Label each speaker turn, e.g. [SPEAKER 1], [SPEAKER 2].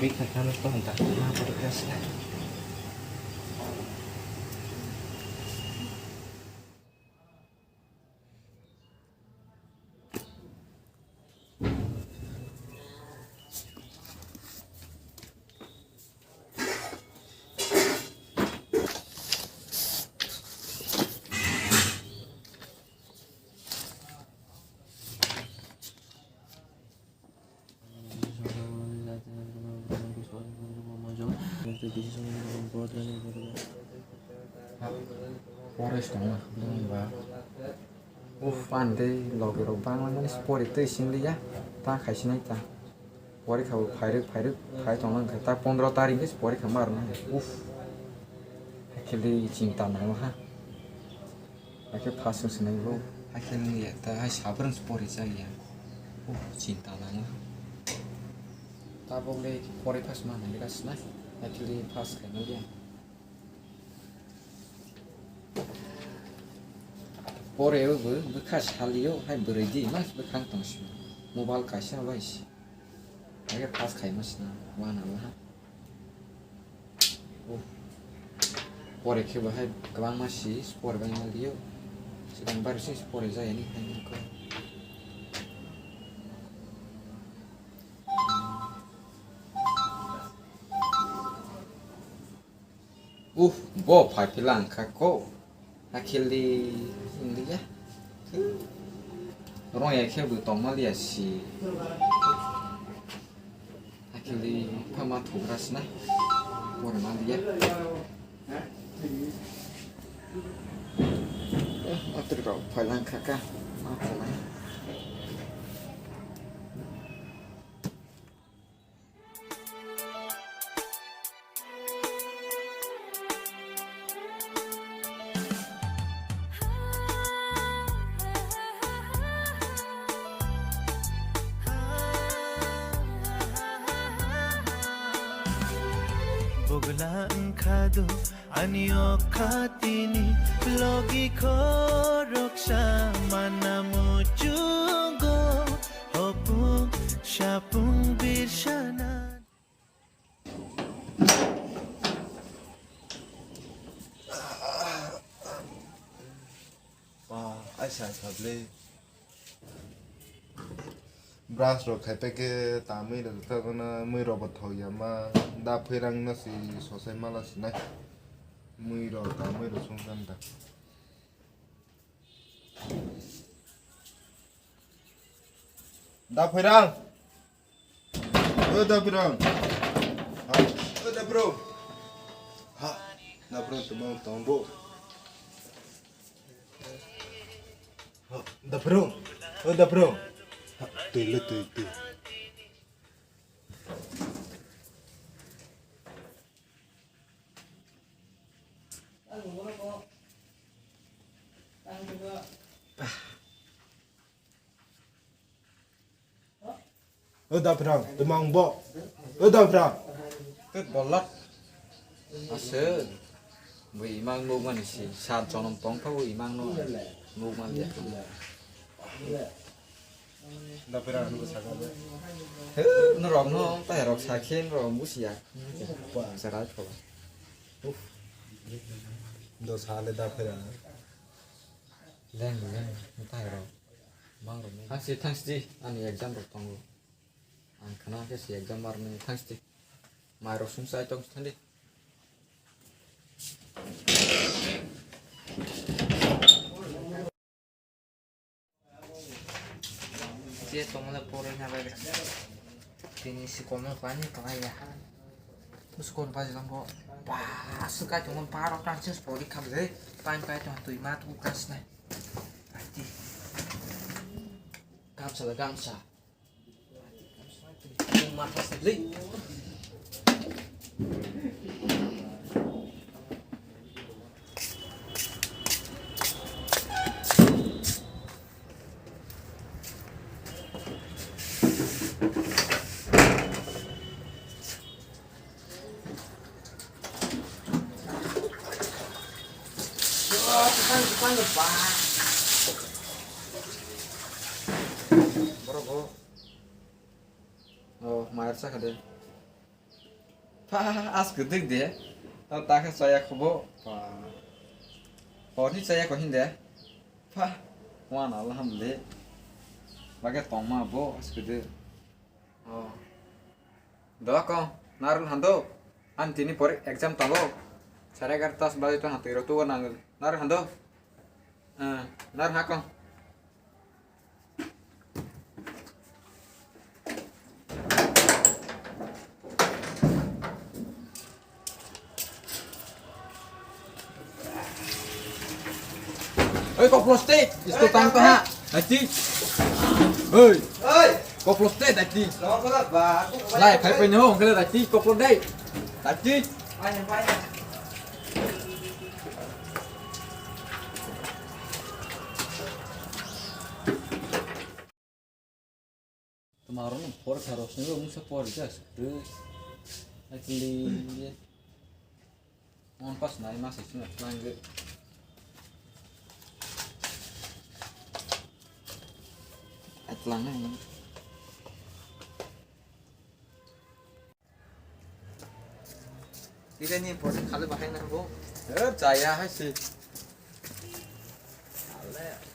[SPEAKER 1] big kan to entah apa podcastnya. Forest dong lah, ba. Pandai logi robang mana sport itu singli ya, tak kasih naik ta. Sport kau fire dong lah, tak 15 tarik ke sport kamar na. Akhirnya cinta nang ha. Akhirnya pasang senai bro. Akhirnya ya, tak sabar sport aja ya. Cinta nang. Tak boleh sport pas mana, dia kasih naik. Akhirnya pas kan dia. Porewबो bekas haliयो hai beredi mas bekang tangsi mobile kasih apa sih akhirnya pas kayak mas na mana lah pore keba hai kebang masih sport bang haliyo sedang baru sih sport aja ini hanya kok bo pai pilang kako akhirnya ini ya orang ya kayak betul malah sih akhirnya pama tugas nah orang malah ya atur kau palang kakak apa lah
[SPEAKER 2] Bogla khado anio khatini logi khoroksha manamu jungo hopung shapung birshana
[SPEAKER 3] Aisha thable brush ro khai pe ke tamai ro ta na mui ro bath ya ma da phirang na si sosai mala si nai mui ro tamai ro sung kan da phirang da phirang ha da bro ha da bro tumang tombo da bro tuh udah perang demang bo udah perang
[SPEAKER 1] cái bolot asal vì mang ngu mà sih sàn cho nó bóng phá vì mang nó ngu mà liệt
[SPEAKER 3] udah perang lu saga
[SPEAKER 1] nó rộng nó tay rộng xài khen rồi muốn xì à xài ra thôi
[SPEAKER 3] do sale da perang
[SPEAKER 1] lên nó tay rộng mang rồi thằng gì anh exam rồi tông rồi anh khana cái gì exam mà này thằng gì mai rồi xuống sai trong thằng đi
[SPEAKER 4] dia tong la pore na ba tini si kono pani kaya terus kon pa lambo pa suka tong paro prancis pori kable pan pa tong tui ma tu kas na ati gamsa mat pas li Kan lupa.
[SPEAKER 1] Bro, oh, mayar sah ada. as gede deh. Tahu tak saya kubo. Orang saya kau hinde. Wan alhamdulillah. Bagai toma bo as gede. Oh. Doa kau narun hando. Antini por exam talo. Saya kertas balik tu hati rotu nangil. Narun hando. Narun hakong. Oi, kau prostate, itu tangkap ha, nanti. Oi, kau prostate nanti. Lai, phải bên hông, cái là nanti, kau prostate, nanti. Kemarin por harusnya lu musa por jas, actually, on pas naik masih cuma lanjut. Atlangan ini.
[SPEAKER 4] Tidak nih, por kalau pakai nabo.
[SPEAKER 1] Saya sih.
[SPEAKER 4] Kalau